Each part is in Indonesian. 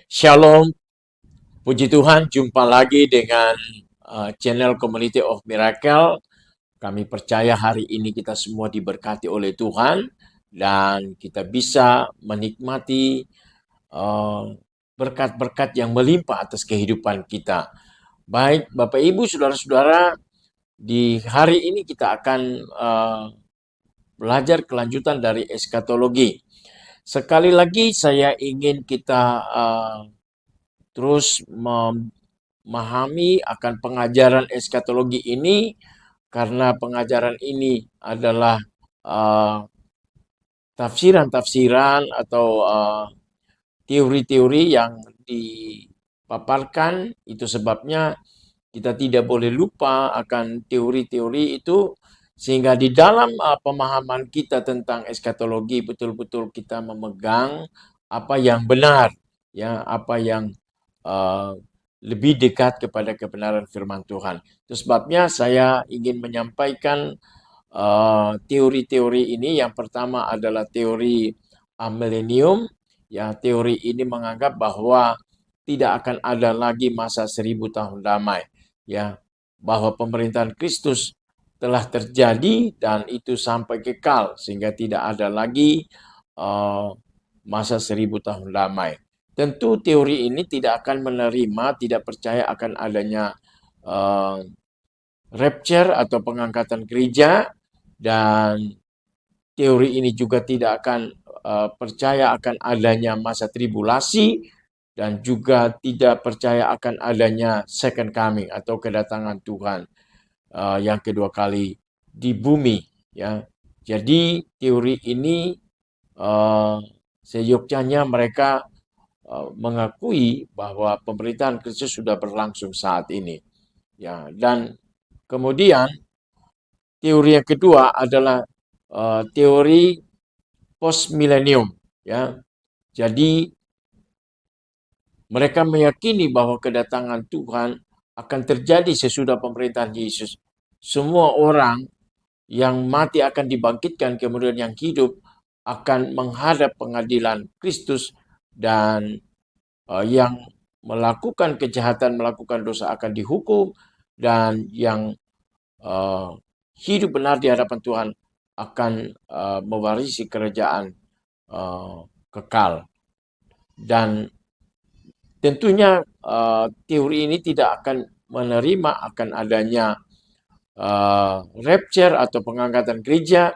Shalom, puji Tuhan, jumpa lagi dengan channel Community of Miracle. Kami percaya hari ini kita semua diberkati oleh Tuhan dan kita bisa menikmati berkat-berkat yang melimpah atas kehidupan kita. Baik, Bapak Ibu, Saudara-saudara, di hari ini kita akan belajar kelanjutan dari eskatologi. Sekali lagi saya ingin kita terus memahami akan pengajaran eskatologi ini karena pengajaran ini adalah tafsiran-tafsiran atau teori-teori yang dipaparkan. Itu sebabnya kita tidak boleh lupa akan teori-teori itu, sehingga di dalam pemahaman kita tentang eskatologi betul-betul kita memegang apa yang benar, ya, apa yang lebih dekat kepada kebenaran firman Tuhan. Itu sebabnya saya ingin menyampaikan teori-teori ini. Yang pertama adalah teori milenium. Ya, teori ini menganggap bahwa tidak akan ada lagi masa 1000 tahun damai. Ya, bahwa pemerintahan Kristus telah terjadi dan itu sampai kekal sehingga tidak ada lagi masa 1000 tahun damai. Tentu teori ini tidak akan menerima, tidak percaya akan adanya rapture atau pengangkatan gereja, dan teori ini juga tidak akan percaya akan adanya masa tribulasi dan juga tidak percaya akan adanya second coming atau kedatangan Tuhan yang kedua kali di bumi. Ya, jadi teori ini seyogyanya mereka mengakui bahwa pemerintahan Kristus sudah berlangsung saat ini. Ya, dan kemudian teori yang kedua adalah teori post millennium. Ya, jadi mereka meyakini bahwa kedatangan Tuhan akan terjadi sesudah pemerintahan Yesus. Semua orang yang mati akan dibangkitkan, kemudian yang hidup akan menghadap pengadilan Kristus, dan yang melakukan kejahatan, melakukan dosa akan dihukum, dan yang hidup benar di hadapan Tuhan akan mewarisi kerajaan kekal. Dan tentunya teori ini tidak akan menerima akan adanya rapture atau pengangkatan gereja.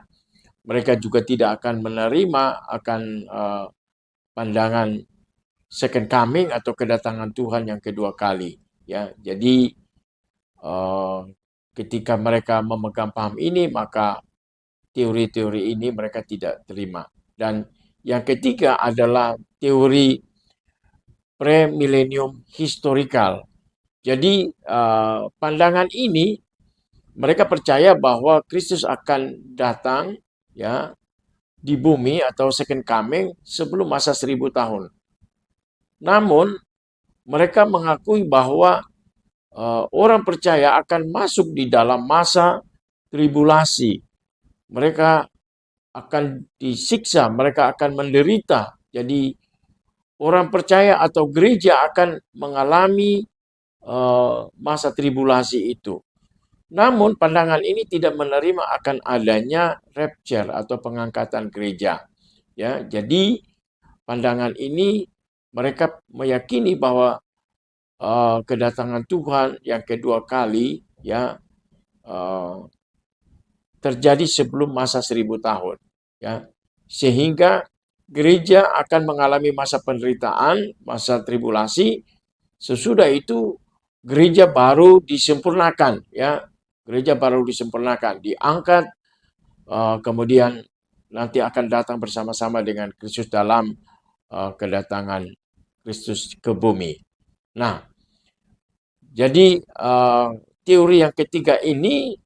Mereka juga tidak akan menerima akan pandangan second coming atau kedatangan Tuhan yang kedua kali. Ya, jadi ketika mereka memegang paham ini, maka teori-teori ini mereka tidak terima. Dan yang ketiga adalah teori pre-millennium historical. Jadi pandangan ini mereka percaya bahwa Kristus akan datang, ya, di bumi atau second coming sebelum masa 1000 tahun. Namun mereka mengakui bahwa orang percaya akan masuk di dalam masa tribulasi. Mereka akan disiksa, mereka akan menderita. Jadi orang percaya atau gereja akan mengalami masa tribulasi itu. Namun pandangan ini tidak menerima akan adanya rapture atau pengangkatan gereja. Ya, jadi pandangan ini mereka meyakini bahwa kedatangan Tuhan yang kedua kali, ya, terjadi sebelum masa 1000 tahun. Ya, sehingga gereja akan mengalami masa penderitaan, masa tribulasi. Sesudah itu gereja baru disempurnakan, ya. Gereja baru disempurnakan, diangkat, kemudian nanti akan datang bersama-sama dengan Kristus dalam kedatangan Kristus ke bumi. Nah, jadi teori yang ketiga ini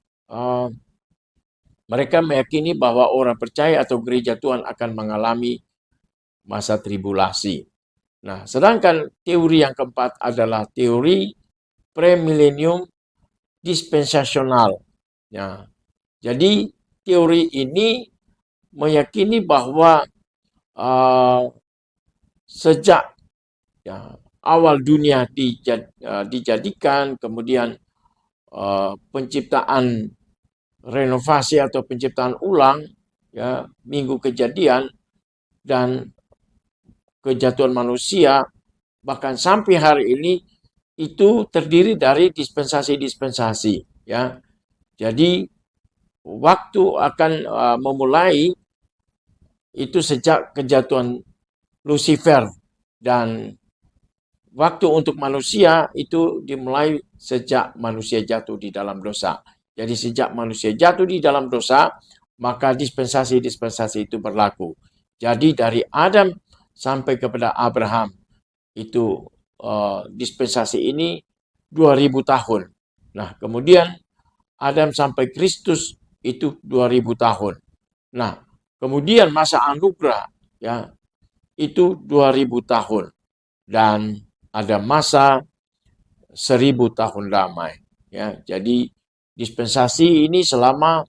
mereka meyakini bahwa orang percaya atau gereja Tuhan akan mengalami masa tribulasi. Nah, sedangkan teori yang keempat adalah teori premillennium dispensasional. Ya, jadi teori ini meyakini bahwa sejak ya, awal dunia dijadikan, kemudian penciptaan renovasi atau penciptaan ulang, ya, Minggu Kejadian, dan kejatuhan manusia, bahkan sampai hari ini itu terdiri dari dispensasi-dispensasi, ya. Jadi waktu akan memulai itu sejak kejatuhan Lucifer, dan waktu untuk manusia itu dimulai sejak manusia jatuh di dalam dosa. Jadi sejak manusia jatuh di dalam dosa, maka dispensasi-dispensasi itu berlaku. Jadi dari Adam sampai kepada Abraham, itu dispensasi ini 2000 tahun. Nah, kemudian Adam sampai Kristus itu 2000 tahun. Nah, kemudian masa anugerah, ya, itu 2000 tahun. Dan ada masa 1000 tahun damai, ya. Jadi dispensasi ini selama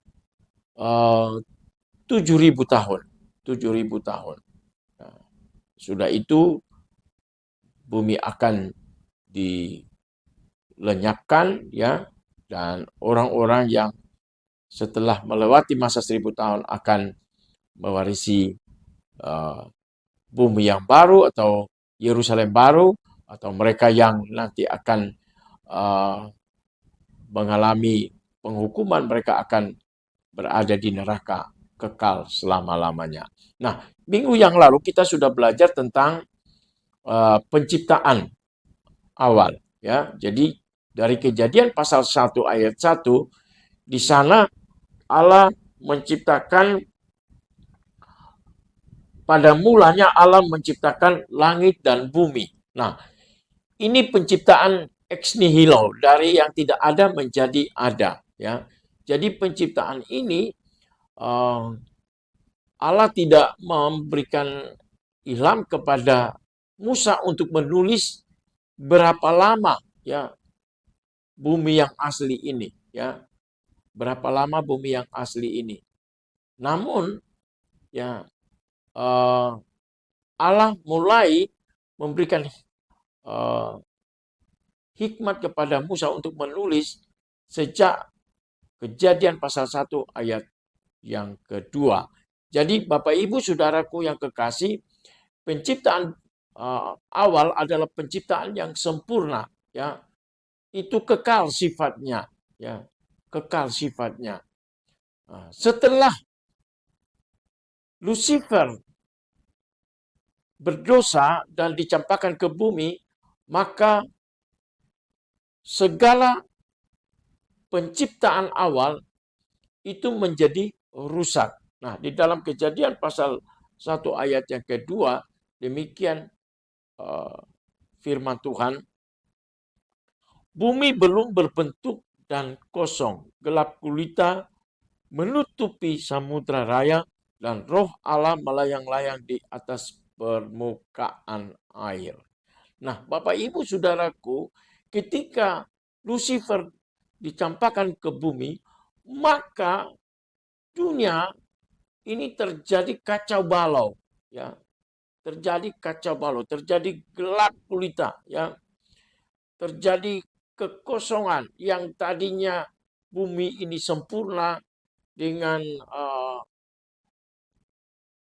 7000 tahun. 7000 tahun. Nah, sudah itu bumi akan dilenyapkan, ya, dan orang-orang yang setelah melewati masa 1000 tahun akan mewarisi bumi yang baru atau Yerusalem baru, atau mereka yang nanti akan mengalami penghukuman, mereka akan berada di neraka kekal selama-lamanya. Nah, minggu yang lalu kita sudah belajar tentang penciptaan awal, ya. Jadi dari Kejadian pasal 1 ayat 1, di sana Allah menciptakan, pada mulanya Allah menciptakan langit dan bumi. Nah, ini penciptaan ex nihilo, dari yang tidak ada menjadi ada, ya. Jadi penciptaan ini Allah tidak memberikan ilham kepada Musa untuk menulis berapa lama, ya, bumi yang asli ini, ya. Berapa lama bumi yang asli ini. Namun, ya, Allah mulai memberikan hikmat kepada Musa untuk menulis sejak Kejadian pasal 1 ayat yang kedua. Jadi Bapak Ibu Saudaraku yang kekasih, penciptaan awal adalah penciptaan yang sempurna, ya. Itu kekal sifatnya, ya. Kekal sifatnya. Setelah Lucifer berdosa dan dicampakkan ke bumi, maka segala penciptaan awal itu menjadi rusak. Nah, di dalam Kejadian pasal 1 ayat yang kedua, demikian firman Tuhan, bumi belum berbentuk dan kosong, gelap gulita menutupi samudra raya, dan roh Allah melayang-layang di atas permukaan air. Nah, Bapak Ibu Saudaraku, ketika Lucifer dicampakkan ke bumi, maka dunia ini terjadi kacau balau, ya. Terjadi kacau balau, terjadi gelap gulita, ya. Terjadi kekosongan yang tadinya bumi ini sempurna dengan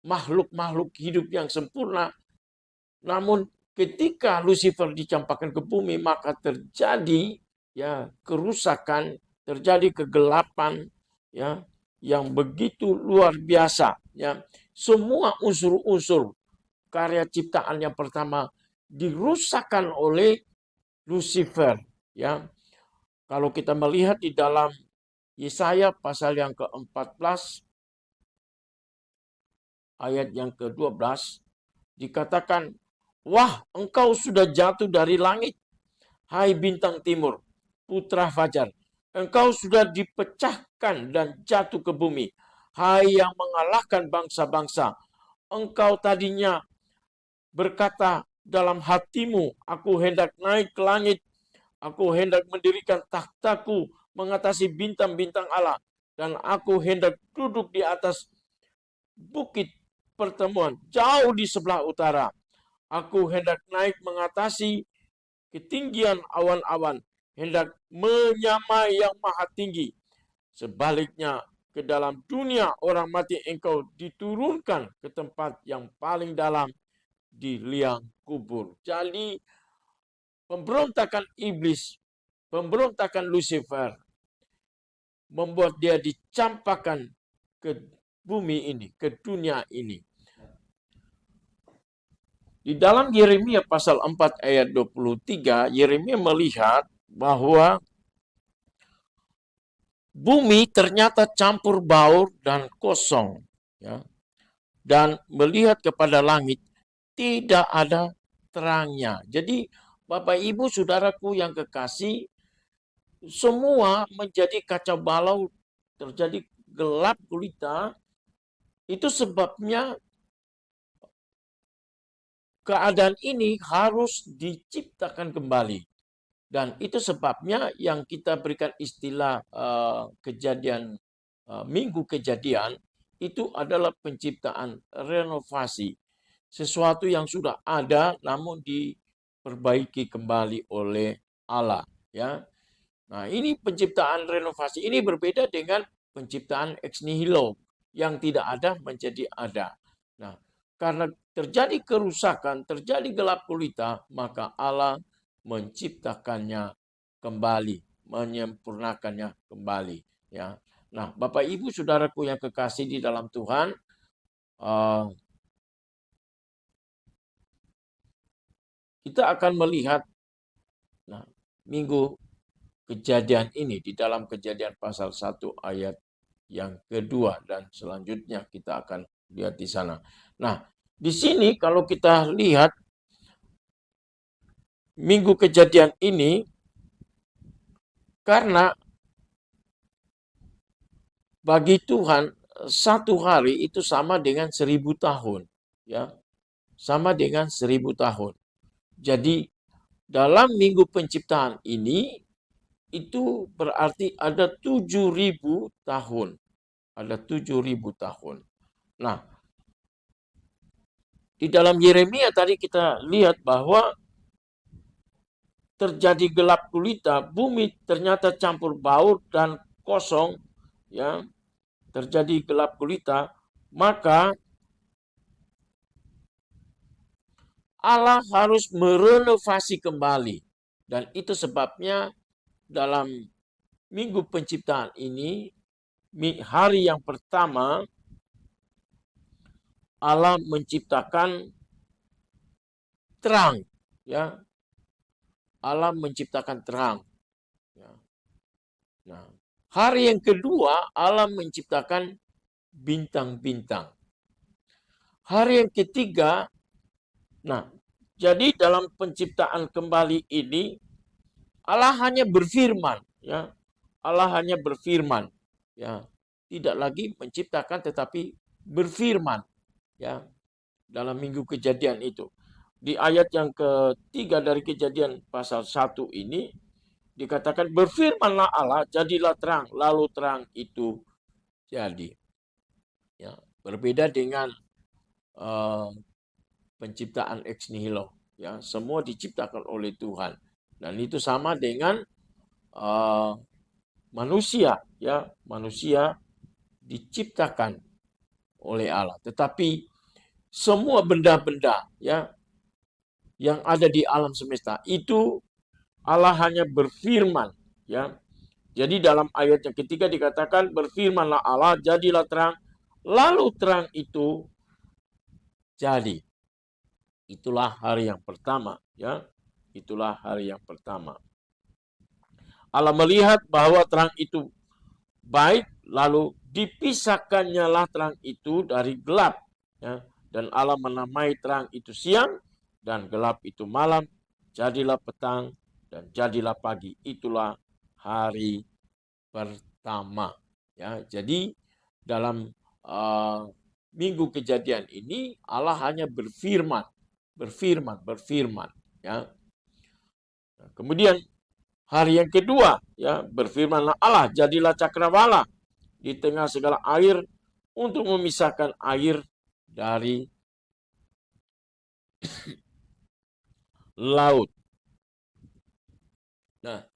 makhluk-makhluk hidup yang sempurna. Namun ketika Lucifer dicampakkan ke bumi, maka terjadi, ya, kerusakan, terjadi kegelapan, ya, yang begitu luar biasa, ya. Semua unsur-unsur karya ciptaan yang pertama dirusakkan oleh Lucifer, ya. Kalau kita melihat di dalam Yesaya pasal yang ke-14 ayat yang ke-12, dikatakan, "Wah, engkau sudah jatuh dari langit, hai bintang timur, putra fajar. Engkau sudah dipecahkan dan jatuh ke bumi, hai yang mengalahkan bangsa-bangsa. Engkau tadinya berkata dalam hatimu, aku hendak naik ke langit, aku hendak mendirikan takhtaku mengatasi bintang-bintang Allah, dan aku hendak duduk di atas bukit pertemuan, jauh di sebelah utara. Aku hendak naik mengatasi ketinggian awan-awan, hendak menyamai yang maha tinggi. Sebaliknya, ke dalam dunia orang mati engkau diturunkan ke tempat yang paling dalam di liang kubur. Jadi pemberontakan iblis, pemberontakan Lucifer membuat dia dicampakkan ke bumi ini, ke dunia ini. Di dalam Yeremia pasal 4 ayat 23, Yeremia melihat bahwa bumi ternyata campur baur dan kosong, ya. Dan melihat kepada langit tidak ada terangnya. Jadi Bapak Ibu Saudaraku yang kekasih, semua menjadi kacau balau, terjadi gelap gulita. Itu sebabnya keadaan ini harus diciptakan kembali. Dan itu sebabnya yang kita berikan istilah kejadian minggu kejadian itu adalah penciptaan renovasi. Sesuatu yang sudah ada namun diperbaiki kembali oleh Allah, ya. Nah, ini penciptaan renovasi ini berbeda dengan penciptaan ex nihilo yang tidak ada menjadi ada. Nah, karena terjadi kerusakan, terjadi gelap gulita, maka Allah menciptakannya kembali, menyempurnakannya kembali, ya. Nah, Bapak Ibu Saudaraku yang kekasih di dalam Tuhan, kita akan melihat minggu kejadian ini di dalam Kejadian pasal 1 ayat yang kedua dan selanjutnya kita akan lihat di sana. Nah, di sini kalau kita lihat minggu kejadian ini, karena bagi Tuhan satu hari itu sama dengan 1000 tahun, ya, sama dengan 1000 tahun. Jadi dalam minggu penciptaan ini itu berarti ada 7000 tahun. Ada 7000 tahun. Nah, di dalam Yeremia tadi kita lihat bahwa terjadi gelap gulita, bumi ternyata campur baur dan kosong, ya. Terjadi gelap gulita, maka Allah harus merenovasi kembali. Dan itu sebabnya dalam minggu penciptaan ini, hari yang pertama, Allah menciptakan terang, ya. Allah menciptakan terang. Ya. Nah, hari yang kedua Allah menciptakan bintang-bintang. Hari yang ketiga, nah, jadi dalam penciptaan kembali ini Allah hanya berfirman, ya. Allah hanya berfirman, ya. Tidak lagi menciptakan tetapi berfirman, ya. Dalam minggu kejadian itu. Di ayat yang ketiga dari Kejadian pasal 1 ini dikatakan berfirmanlah Allah, jadilah terang, lalu terang itu jadi. Ya, berbeda dengan penciptaan ex nihilo, ya, semua diciptakan oleh Tuhan. Dan itu sama dengan manusia, ya, manusia diciptakan oleh Allah. Tetapi semua benda-benda, ya, yang ada di alam semesta itu Allah hanya berfirman, ya. Jadi dalam ayat yang ketiga dikatakan berfirmanlah Allah, jadilah terang, lalu terang itu jadi. Itulah hari yang pertama, ya. Itulah hari yang pertama. Allah melihat bahwa terang itu baik, lalu dipisahkannya lah terang itu dari gelap, ya. Dan Allah menamai terang itu siang dan gelap itu malam, jadilah petang dan jadilah pagi. Itulah hari pertama, ya. Jadi dalam minggu kejadian ini Allah hanya berfirman, ya. Kemudian hari yang kedua, ya, berfirmanlah Allah, jadilah cakrawala di tengah segala air untuk memisahkan air dari laut. Nah,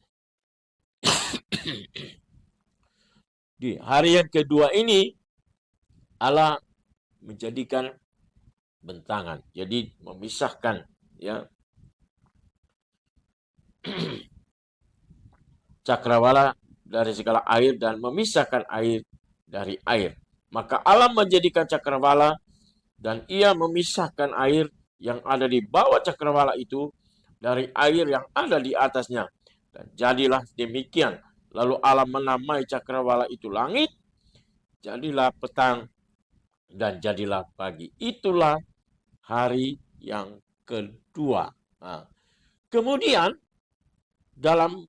di hari yang kedua ini Allah menjadikan bentangan. Jadi memisahkan ya cakrawala dari segala air dan memisahkan air dari air. Maka Allah menjadikan cakrawala dan ia memisahkan air yang ada di bawah cakrawala itu dari air yang ada di atasnya. Dan jadilah demikian. Lalu Allah menamai cakrawala itu langit, jadilah petang, dan jadilah pagi. Itulah hari yang kedua. Nah, kemudian dalam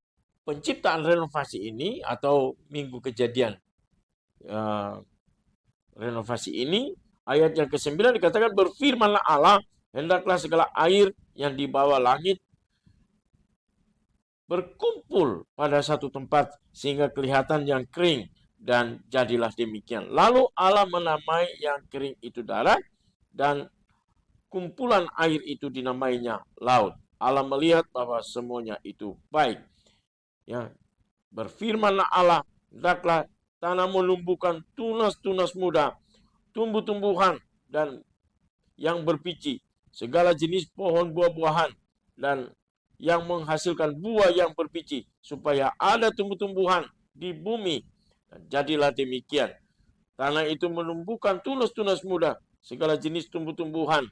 penciptaan renovasi ini atau minggu kejadian renovasi ini, ayat yang ke-9 dikatakan, berfirmanlah Allah, hendaklah segala air yang di bawah langit berkumpul pada satu tempat sehingga kelihatan yang kering, dan jadilah demikian. Lalu Allah menamai yang kering itu darat dan kumpulan air itu dinamainya laut. Allah melihat bahwa semuanya itu baik. Ya, berfirmanlah Allah, hendaklah tanah menumbuhkan tunas-tunas muda, tumbuh-tumbuhan dan yang berpiji, segala jenis pohon buah-buahan dan yang menghasilkan buah yang berpiji, supaya ada tumbuh-tumbuhan di bumi. Dan jadilah demikian. Tanah itu menumbuhkan tunas-tunas muda, segala jenis tumbuh-tumbuhan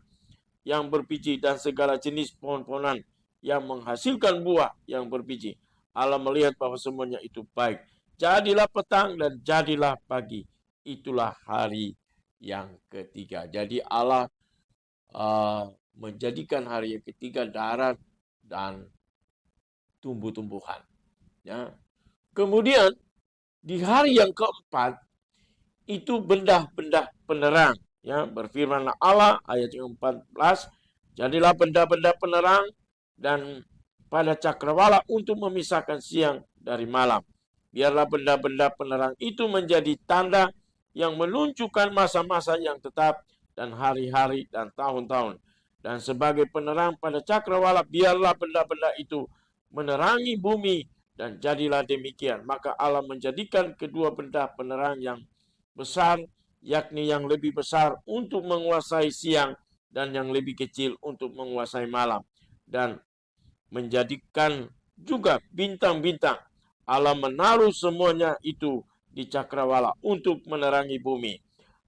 yang berpiji dan segala jenis pohon-pohonan yang menghasilkan buah yang berpiji. Allah melihat bahwa semuanya itu baik. Jadilah petang dan jadilah pagi. Itulah hari yang ketiga. Jadi Allah menjadikan hari yang ketiga darat dan tumbuh-tumbuhan. Ya. Kemudian di hari yang keempat itu benda-benda penerang. Ya, berfirmanlah Allah ayat yang 14, jadilah benda-benda penerang dan pada cakrawala untuk memisahkan siang dari malam. Biarlah benda-benda penerang itu menjadi tanda yang menunjukkan masa-masa yang tetap dan hari-hari dan tahun-tahun. Dan sebagai penerang pada cakrawala, biarlah benda-benda itu menerangi bumi, dan jadilah demikian. Maka Allah menjadikan kedua benda penerang yang besar, yakni yang lebih besar untuk menguasai siang dan yang lebih kecil untuk menguasai malam. Dan menjadikan juga bintang-bintang. Allah menaruh semuanya itu di cakrawala untuk menerangi bumi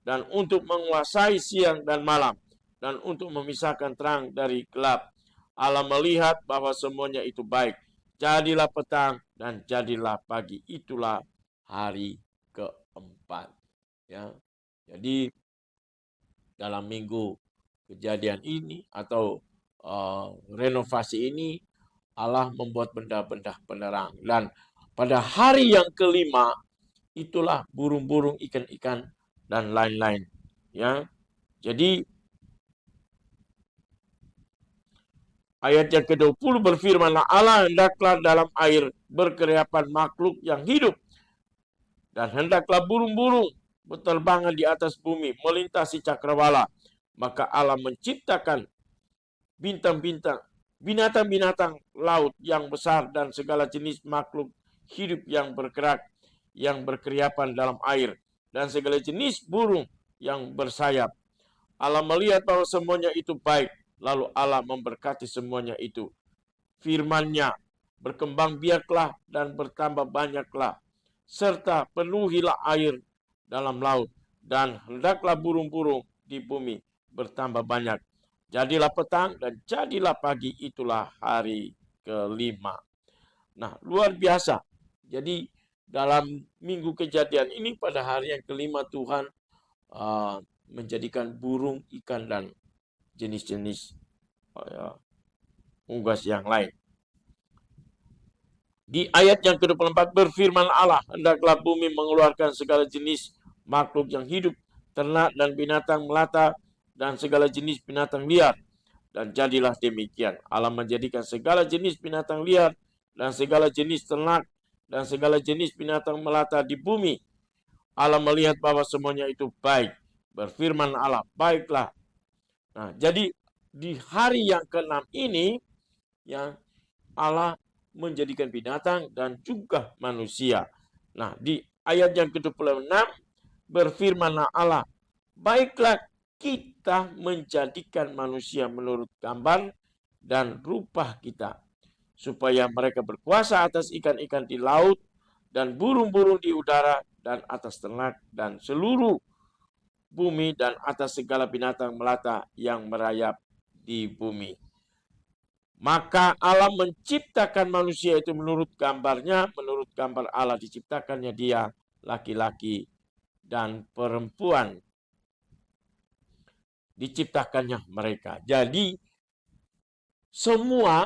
dan untuk menguasai siang dan malam dan untuk memisahkan terang dari gelap. Allah melihat bahwa semuanya itu baik. Jadilah petang dan jadilah pagi. Itulah hari keempat. Ya. Jadi dalam minggu kejadian ini atau renovasi ini, Allah membuat benda-benda penerang. Dan pada hari yang kelima, itulah burung-burung, ikan-ikan, dan lain-lain. Ya, jadi ayat yang ke-20 berfirmanlah Allah, hendaklah dalam air berkeriapan makhluk yang hidup, dan hendaklah burung-burung berterbangan di atas bumi, melintasi cakrawala. Maka Allah menciptakan bintang-bintang, binatang-binatang laut yang besar dan segala jenis makhluk hidup yang bergerak, yang berkeriapan dalam air, dan segala jenis burung yang bersayap. Allah melihat bahwa semuanya itu baik, lalu Allah memberkati semuanya itu. Firman-Nya, berkembang biaklah dan bertambah banyaklah, serta penuhilah air dalam laut, dan hendaklah burung-burung di bumi bertambah banyak. Jadilah petang dan jadilah pagi, itulah hari kelima. Nah, luar biasa. Jadi dalam minggu kejadian ini pada hari yang kelima Tuhan menjadikan burung, ikan, dan jenis-jenis unggas yang lain. Di ayat yang ke-24 berfirman Allah, hendaklah bumi mengeluarkan segala jenis makhluk yang hidup, ternak dan binatang melata, dan segala jenis binatang liar. Dan jadilah demikian. Allah menjadikan segala jenis binatang liar dan segala jenis ternak dan segala jenis binatang melata di bumi. Allah melihat bahwa semuanya itu baik. Berfirman Allah, baiklah. Nah, jadi di hari yang ke-6 ini yang Allah menjadikan binatang dan juga manusia. Nah, di ayat yang ke-26 berfirmanlah Allah, baiklah kita menjadikan manusia menurut gambar dan rupa kita, supaya mereka berkuasa atas ikan-ikan di laut dan burung-burung di udara dan atas ternak dan seluruh bumi dan atas segala binatang melata yang merayap di bumi. Maka Allah menciptakan manusia itu menurut gambarnya, menurut gambar Allah diciptakannya dia, laki-laki dan perempuan diciptakannya mereka. Jadi semua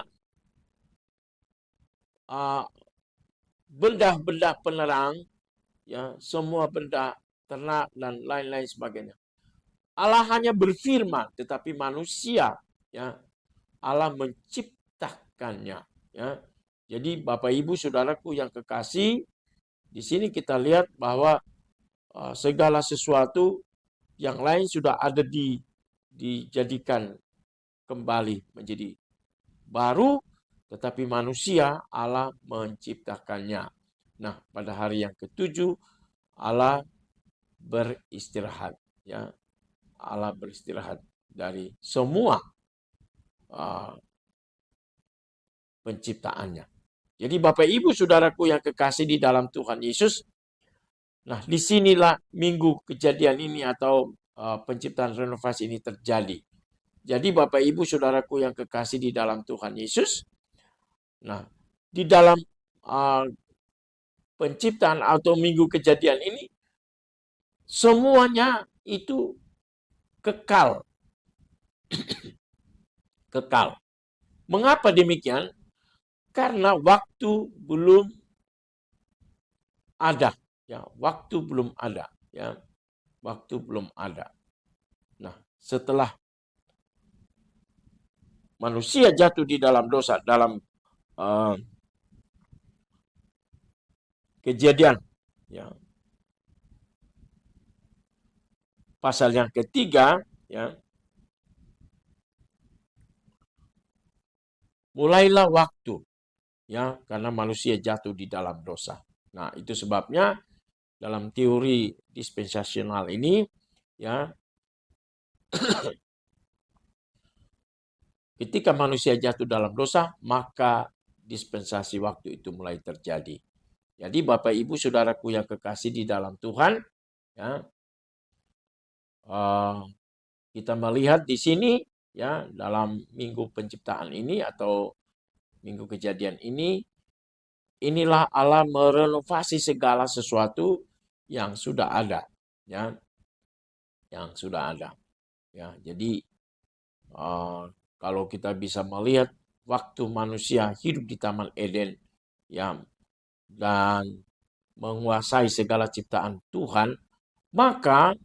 benda-benda penerang, ya, semua benda ternak dan lain-lain sebagainya, Allah hanya berfirman, tetapi manusia, ya, Allah menciptakannya, ya. Jadi Bapak Ibu Saudaraku yang kekasih, di sini kita lihat bahwa segala sesuatu yang lain sudah ada dijadikan kembali menjadi baru, tetapi manusia Allah menciptakannya. Nah, pada hari yang ketujuh Allah beristirahat, ya. Allah beristirahat dari semua penciptaannya. Jadi Bapak Ibu Saudaraku yang kekasih di dalam Tuhan Yesus, nah disinilah minggu kejadian ini atau penciptaan renovasi ini terjadi. Jadi Bapak Ibu Saudaraku yang kekasih di dalam Tuhan Yesus, nah di dalam penciptaan atau minggu kejadian ini semuanya itu kekal. Kekal. Mengapa demikian? Karena waktu belum ada, ya, waktu belum ada, ya. Waktu belum ada. Nah, setelah manusia jatuh di dalam dosa, dalam Kejadian, ya, pasal yang ketiga, ya, mulailah waktu, ya, karena manusia jatuh di dalam dosa. Nah, itu sebabnya dalam teori dispensasional ini, ya, ketika manusia jatuh dalam dosa, maka dispensasi waktu itu mulai terjadi. Jadi Bapak Ibu Saudaraku yang kekasih di dalam Tuhan, ya, kita melihat di sini, ya, dalam minggu penciptaan ini atau minggu kejadian ini, inilah Allah merenovasi segala sesuatu yang sudah ada, ya, yang sudah ada, ya. Jadi kalau kita bisa melihat waktu manusia hidup di Taman Eden, ya, dan menguasai segala ciptaan Tuhan, maka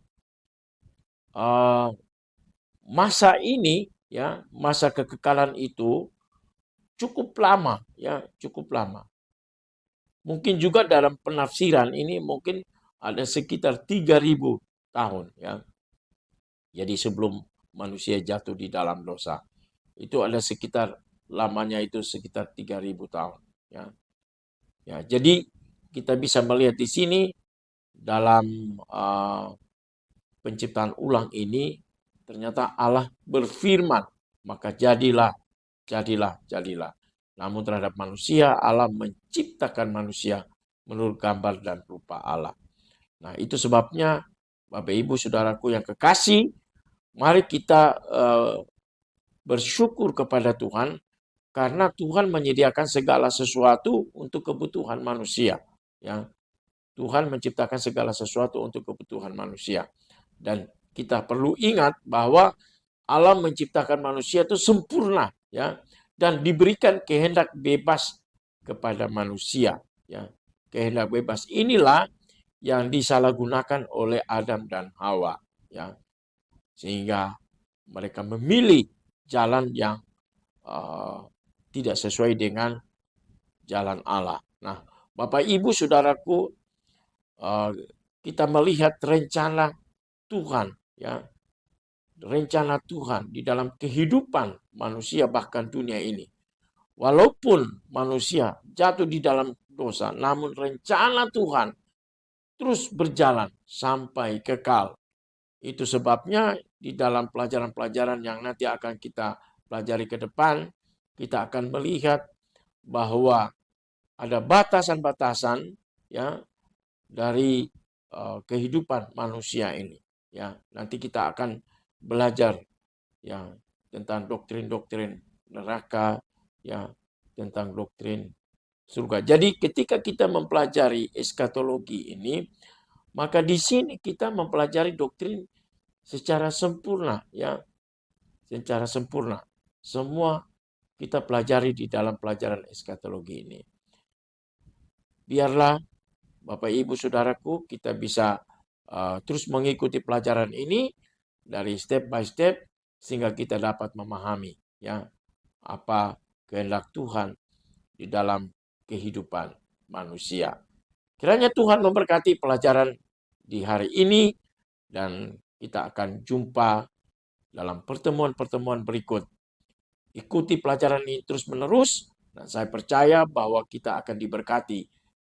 masa ini, ya, masa kekekalan itu cukup lama, ya, cukup lama. Mungkin juga dalam penafsiran ini mungkin ada sekitar 3.000 tahun, ya. Jadi sebelum manusia jatuh di dalam dosa, itu ada sekitar lamanya itu sekitar 3.000 tahun, ya. Ya, jadi kita bisa melihat di sini dalam penciptaan ulang ini ternyata Allah berfirman, maka jadilah, jadilah, jadilah. Namun terhadap manusia, Allah menciptakan manusia menurut gambar dan rupa Allah. Nah, itu sebabnya Bapak Ibu Saudaraku yang kekasih, mari kita bersyukur kepada Tuhan karena Tuhan menyediakan segala sesuatu untuk kebutuhan manusia, ya. Tuhan menciptakan segala sesuatu untuk kebutuhan manusia. Dan kita perlu ingat bahwa Allah menciptakan manusia itu sempurna, ya, dan diberikan kehendak bebas kepada manusia, ya. Kehendak bebas inilah yang disalahgunakan oleh Adam dan Hawa, ya. Sehingga mereka memilih jalan yang tidak sesuai dengan jalan Allah. Nah, Bapak Ibu Saudaraku, kita melihat rencana Tuhan, ya, rencana Tuhan di dalam kehidupan manusia bahkan dunia ini. Walaupun manusia jatuh di dalam dosa, namun rencana Tuhan terus berjalan sampai kekal. Itu sebabnya di dalam pelajaran-pelajaran yang nanti akan kita pelajari ke depan, kita akan melihat bahwa ada batasan-batasan ya dari kehidupan manusia ini. Ya, nanti kita akan belajar ya tentang doktrin-doktrin neraka, ya tentang doktrin surga. Jadi ketika kita mempelajari eskatologi ini, maka di sini kita mempelajari doktrin secara sempurna, ya, secara sempurna. Semua kita pelajari di dalam pelajaran eskatologi ini. Biarlah Bapak Ibu Saudaraku kita bisa terus mengikuti pelajaran ini dari step by step sehingga kita dapat memahami ya apa kehendak Tuhan di dalam kehidupan manusia. Kiranya Tuhan memberkati pelajaran di hari ini dan kita akan jumpa dalam pertemuan-pertemuan berikut. Ikuti pelajaran ini terus-menerus dan saya percaya bahwa kita akan diberkati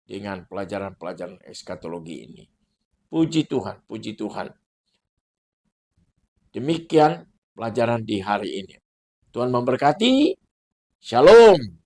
dengan pelajaran-pelajaran eskatologi ini. Puji Tuhan, puji Tuhan. Demikian pelajaran di hari ini. Tuhan memberkati. Shalom.